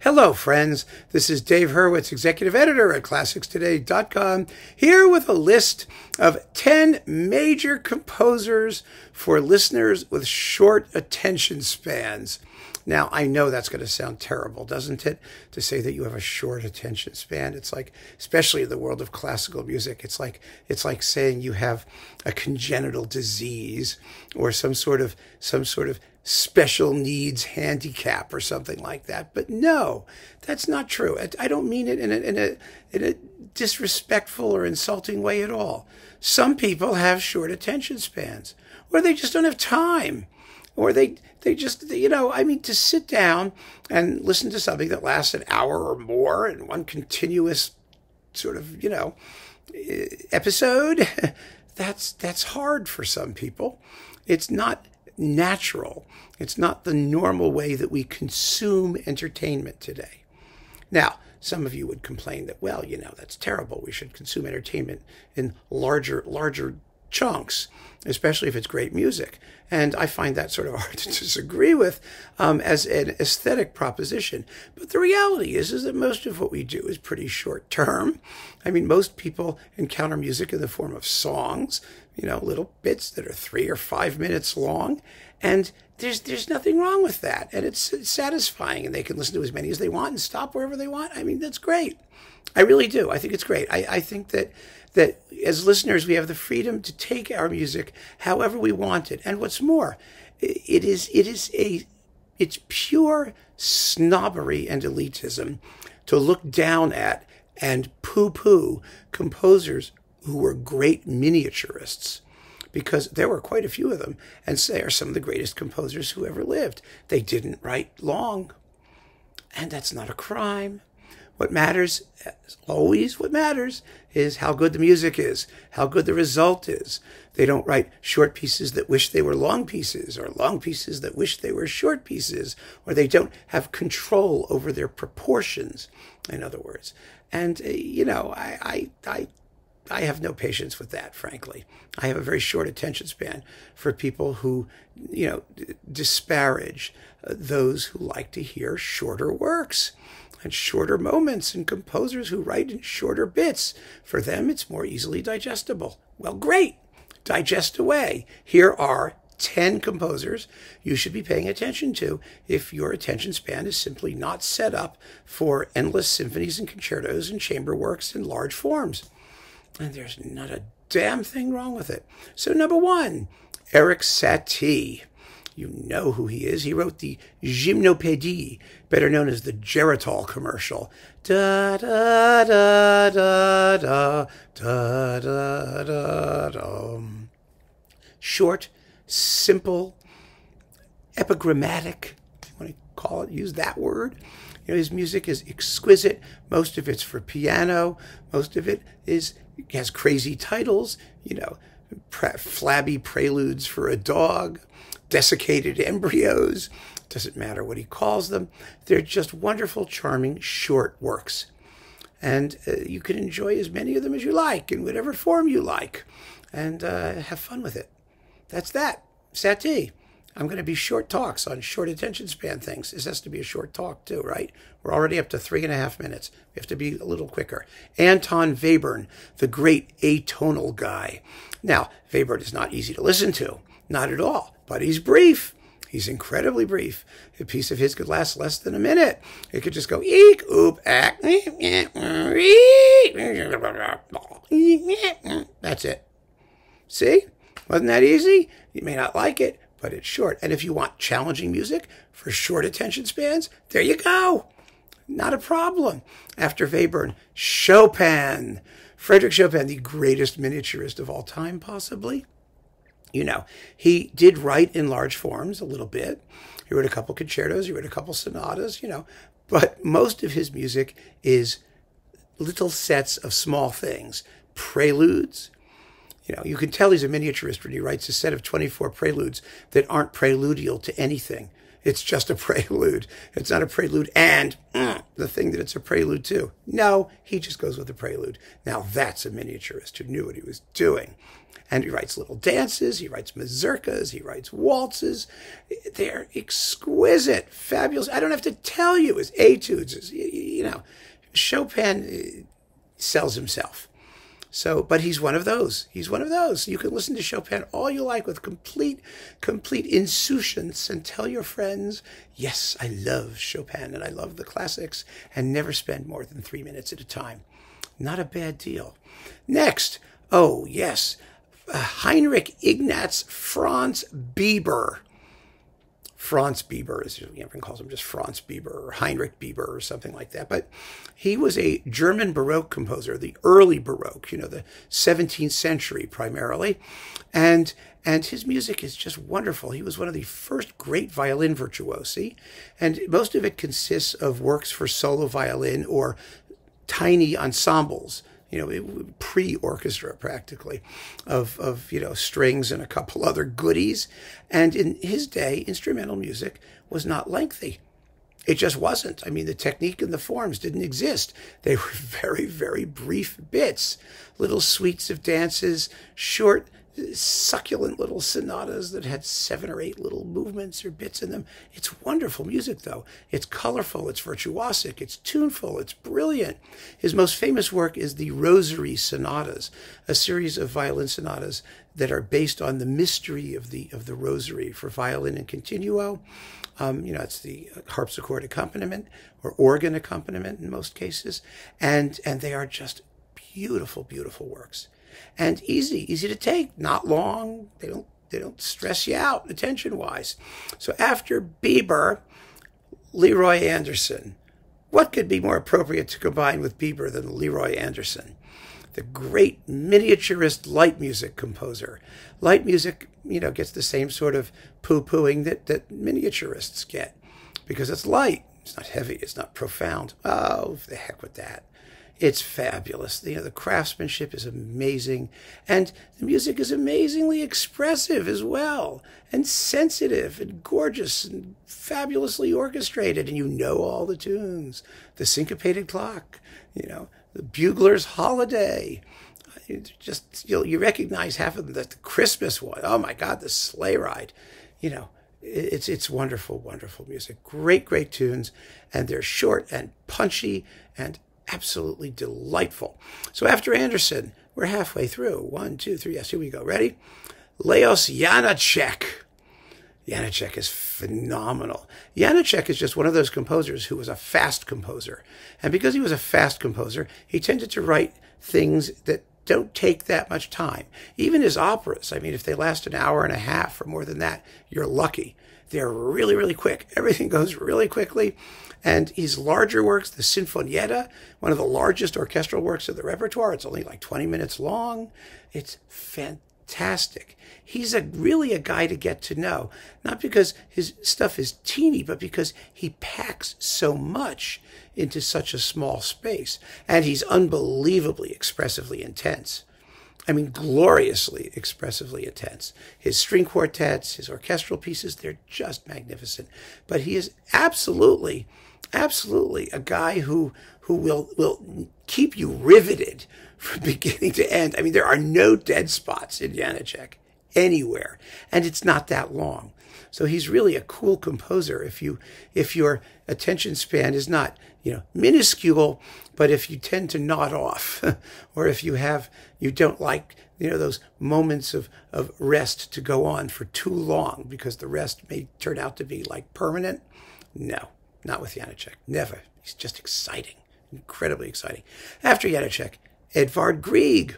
Hello, friends. This is Dave Hurwitz, executive editor at ClassicsToday.com, here with a list of 10 major composers for listeners with short attention spans. Now, I know that's going to sound terrible, doesn't it, to say that you have a short attention span? It's like, especially in the world of classical music, it's like saying you have a congenital disease or some sort of special needs handicap or something like that. But no, that's not true. I don't mean it in a disrespectful or insulting way at all. Some people have short attention spans, or they just don't have time, or they just, to sit down and listen to something that lasts an hour or more in one continuous sort of, episode, that's hard for some people. It's not natural. It's not the normal way that we consume entertainment today. Now, some of you would complain that, well, that's terrible. We should consume entertainment in larger chunks, especially if it's great music. And I find that sort of hard to disagree with as an aesthetic proposition. But the reality is that most of what we do is pretty short term. I mean, most people encounter music in the form of songs, little bits that are 3 or 5 minutes long. And there's nothing wrong with that. And it's satisfying, and they can listen to as many as they want and stop wherever they want. I mean, that's great. I really do. I think it's great. I think that as listeners, we have the freedom to take our music however we want it. And what's more, it's pure snobbery and elitism to look down at and poo-poo composers who were great miniaturists, because there were quite a few of them, and they are some of the greatest composers who ever lived. They didn't write long, and that's not a crime. What matters, what matters is how good the music is, how good the result is. They don't write short pieces that wish they were long pieces, or long pieces that wish they were short pieces, or they don't have control over their proportions, in other words. And, I have no patience with that, frankly. I have a very short attention span for people who, disparage those who like to hear shorter works and shorter moments, and composers who write in shorter bits. For them, it's more easily digestible. Well, great. Digest away. Here are 10 composers you should be paying attention to if your attention span is simply not set up for endless symphonies and concertos and chamber works in large forms. And there's not a damn thing wrong with it. So number 1, Erik Satie. You know who he is. He wrote the Gymnopédie, better known as the Geritol commercial. Da da da da da da da da da. Short, simple, epigrammatic. You want to call it? Use that word. His music is exquisite. Most of it's for piano. Most of it has crazy titles. Flabby preludes for a dog, desiccated embryos. Doesn't matter what he calls them. They're just wonderful, charming, short works. And you can enjoy as many of them as you like, in whatever form you like, and have fun with it. That's that. Satie. I'm going to be short talks on short attention span things. This has to be a short talk too, right? We're already up to 3.5 minutes. We have to be a little quicker. Anton Webern, the great atonal guy. Now, Webern is not easy to listen to. Not at all. But he's brief. He's incredibly brief. A piece of his could last less than a minute. It could just go, eek, oop, ack, that's it. See? Wasn't that easy? You may not like it, but it's short. And if you want challenging music for short attention spans, there you go. Not a problem. After Webern, Chopin. Frédéric Chopin, the greatest miniaturist of all time, possibly. He did write in large forms a little bit. He wrote a couple concertos, he wrote a couple sonatas, but most of his music is little sets of small things. Preludes. You can tell he's a miniaturist when he writes a set of 24 preludes that aren't preludial to anything. It's just a prelude. It's not a prelude and the thing that it's a prelude to. No, he just goes with the prelude. Now that's a miniaturist who knew what he was doing. And he writes little dances, he writes mazurkas, he writes waltzes. They're exquisite, fabulous. I don't have to tell you, his etudes, Chopin sells himself. So, but he's one of those. He's one of those. You can listen to Chopin all you like with complete insouciance and tell your friends, yes, I love Chopin and I love the classics, and never spend more than 3 minutes at a time. Not a bad deal. Next, oh yes, Heinrich Ignaz Franz Biber. Franz Biber, as everyone calls him, just Franz Biber or Heinrich Biber or something like that. But he was a German Baroque composer, the early Baroque, the 17th century primarily. And his music is just wonderful. He was one of the first great violin virtuosi, and most of it consists of works for solo violin or tiny ensembles, pre-orchestra practically, of strings and a couple other goodies. And in his day, instrumental music was not lengthy. It just wasn't. I mean, the technique and the forms didn't exist. They were very, very brief bits, little suites of dances, short, succulent little sonatas that had 7 or 8 little movements or bits in them. It's wonderful music, though. It's colorful, it's virtuosic, it's tuneful, it's brilliant. His most famous work is the Rosary Sonatas, a series of violin sonatas that are based on the mystery of the Rosary for violin and continuo. It's the harpsichord accompaniment or organ accompaniment in most cases, and they are just beautiful, beautiful works. And easy to take, not long. They don't stress you out attention-wise. So after Biber, Leroy Anderson. What could be more appropriate to combine with Biber than Leroy Anderson? The great miniaturist light music composer. Light music, gets the same sort of poo-pooing that miniaturists get, because it's light. It's not heavy. It's not profound. Oh, the heck with that. It's fabulous. The craftsmanship is amazing, and the music is amazingly expressive as well, and sensitive, and gorgeous, and fabulously orchestrated, and all the tunes. The syncopated clock, the bugler's holiday. You recognize half of them. The Christmas one. Oh my God, the sleigh ride. It's wonderful, wonderful music. Great, great tunes, and they're short and punchy and absolutely delightful. So after Anderson, we're halfway through. 1, 2, 3. Yes, here we go. Ready? Leoš Jánaček. Jánaček is phenomenal. Jánaček is just one of those composers who was a fast composer. And because he was a fast composer, he tended to write things that don't take that much time. Even his operas, if they last an hour and a half or more than that, you're lucky. They're really, really quick. Everything goes really quickly. And his larger works, the Sinfonietta, one of the largest orchestral works of the repertoire, it's only like 20 minutes long. It's fantastic. He's really a guy to get to know, not because his stuff is teeny, but because he packs so much into such a small space. And he's unbelievably expressively intense. Gloriously expressively intense. His string quartets, his orchestral pieces, they're just magnificent. But he is absolutely a guy who will keep you riveted from beginning to end. There are no dead spots in Jánaček anywhere, and it's not that long. So he's really a cool composer if your attention span is not, minuscule, but if you tend to nod off, or if you don't like, those moments of rest to go on for too long because the rest may turn out to be like permanent. No, not with Jánaček. Never. He's just exciting, incredibly exciting. After Jánaček, Edvard Grieg.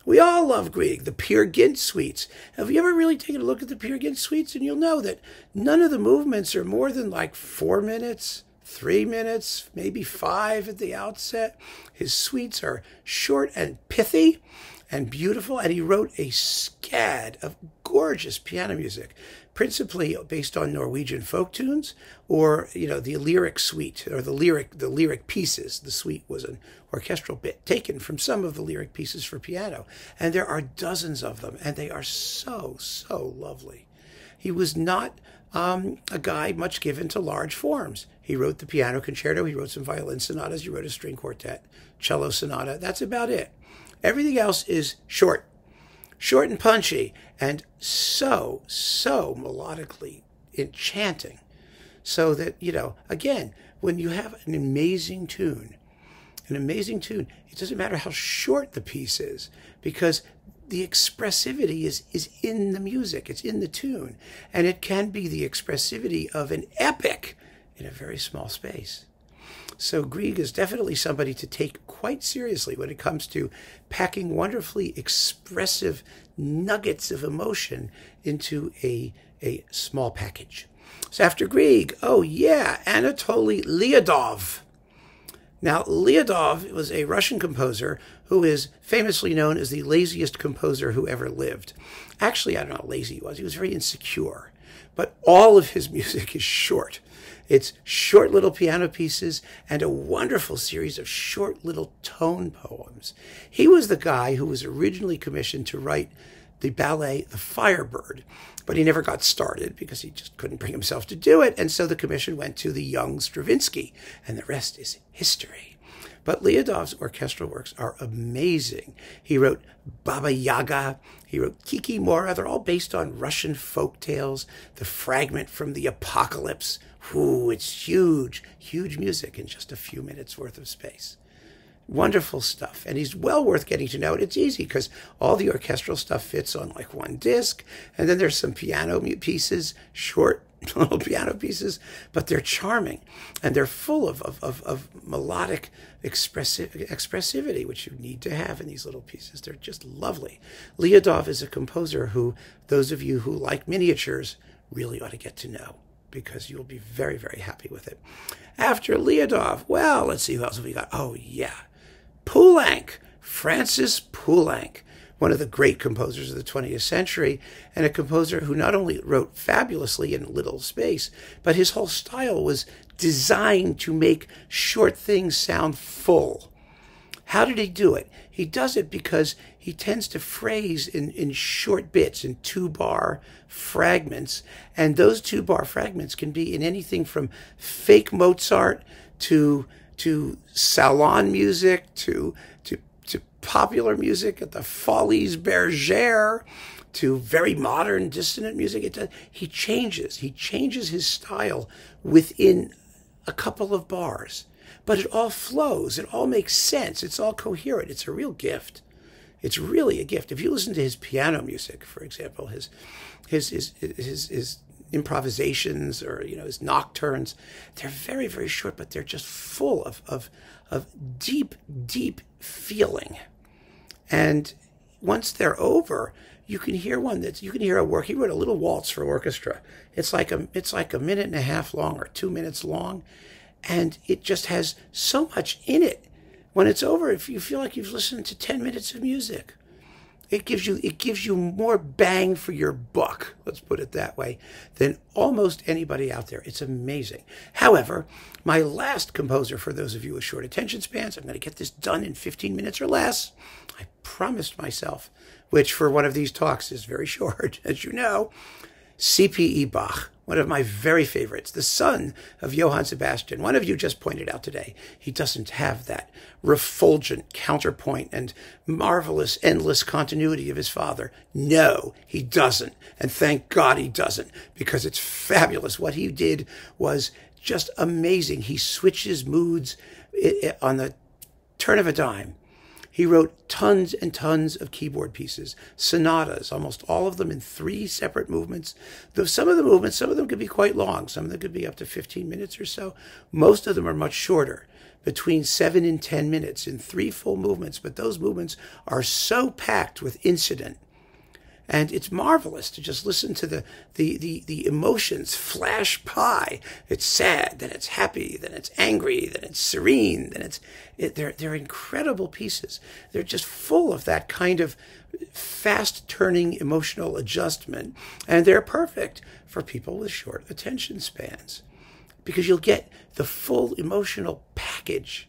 We all love Grieg, the Peer Gynt suites. Have you ever really taken a look at the Peer Gynt suites? And you'll know that none of the movements are more than like 4 minutes, 3 minutes, maybe 5 at the outset. His suites are short and pithy and beautiful, and he wrote a scad of gorgeous piano music, principally based on Norwegian folk tunes, or the lyric suite, or the lyric pieces. The suite was an orchestral bit taken from some of the lyric pieces for piano, and there are dozens of them, and they are so lovely. He was not a guy much given to large forms. He wrote the piano concerto, he wrote some violin sonatas, he wrote a string quartet, cello sonata. That's about it. Everything else is short and punchy, and so melodically enchanting. So that, again, when you have an amazing tune, it doesn't matter how short the piece is, because the expressivity is in the music, it's in the tune, and it can be the expressivity of an epic in a very small space. So Grieg is definitely somebody to take quite seriously when it comes to packing wonderfully expressive nuggets of emotion into a small package. So after Grieg, Anatoly Lyadov. Now, Lyadov was a Russian composer who is famously known as the laziest composer who ever lived. Actually, I don't know how lazy he was. He was very insecure. But all of his music is short. It's short little piano pieces and a wonderful series of short little tone poems. He was the guy who was originally commissioned to write the ballet The Firebird, but he never got started because he just couldn't bring himself to do it, and so the commission went to the young Stravinsky, and the rest is history. But Lyadov's orchestral works are amazing. He wrote Baba Yaga, he wrote Kiki Mora. They're all based on Russian folk tales. The Fragment from the Apocalypse. Ooh, it's huge music in just a few minutes worth of space. Wonderful stuff. And he's well worth getting to know. It's easy because all the orchestral stuff fits on like one disc. And then there's some piano pieces, short little piano pieces, but they're charming. And they're full of melodic expressivity, which you need to have in these little pieces. They're just lovely. Lyadov is a composer who those of you who like miniatures really ought to get to know, because you'll be very, very happy with it. After Lyadov, well, let's see who else have we got. Oh, yeah. Poulenc, Francis Poulenc, one of the great composers of the 20th century, and a composer who not only wrote fabulously in little space, but his whole style was designed to make short things sound full. How did he do it? He does it because he tends to phrase in short bits, in 2-bar fragments, and those 2-bar fragments can be in anything from fake Mozart to salon music, to popular music at the Folies Bergère, to very modern dissonant music. He changes his style within a couple of bars, but it all flows, it all makes sense, it's all coherent. It's a real gift. It's really a gift. If you listen to his piano music, for example, his improvisations, or his nocturnes, they're very, very short, but they're just full of deep feeling. And once they're over, you can hear a work. He wrote a little waltz for orchestra. It's like a minute and a half long or 2 minutes long, and it just has so much in it. When it's over, if you feel like you've listened to 10 minutes of music, it gives you more bang for your buck, let's put it that way, than almost anybody out there. It's amazing. However, my last composer, for those of you with short attention spans, I'm going to get this done in 15 minutes or less. I promised myself, which for one of these talks is very short, as you know. C.P.E. Bach, one of my very favorites, the son of Johann Sebastian. One of you just pointed out today, he doesn't have that refulgent counterpoint and marvelous, endless continuity of his father. No, he doesn't. And thank God he doesn't, because it's fabulous. What he did was just amazing. He switches moods on the turn of a dime. He wrote tons and tons of keyboard pieces, sonatas, almost all of them in 3 separate movements. Though some of them could be quite long. Some of them could be up to 15 minutes or so. Most of them are much shorter, between 7 and 10 minutes in 3 full movements. But those movements are so packed with incident. And it's marvelous to just listen to the emotions flash by. It's sad, then it's happy, then it's angry, then it's serene, then they're incredible pieces. They're just full of that kind of fast-turning emotional adjustment, and they're perfect for people with short attention spans, because you'll get the full emotional package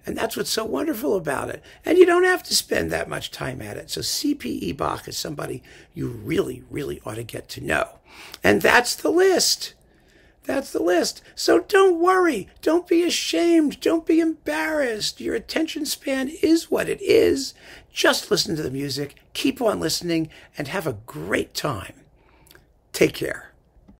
And that's what's so wonderful about it. And you don't have to spend that much time at it. So C.P.E. Bach is somebody you really, really ought to get to know. And that's the list. That's the list. So don't worry. Don't be ashamed. Don't be embarrassed. Your attention span is what it is. Just listen to the music. Keep on listening and have a great time. Take care.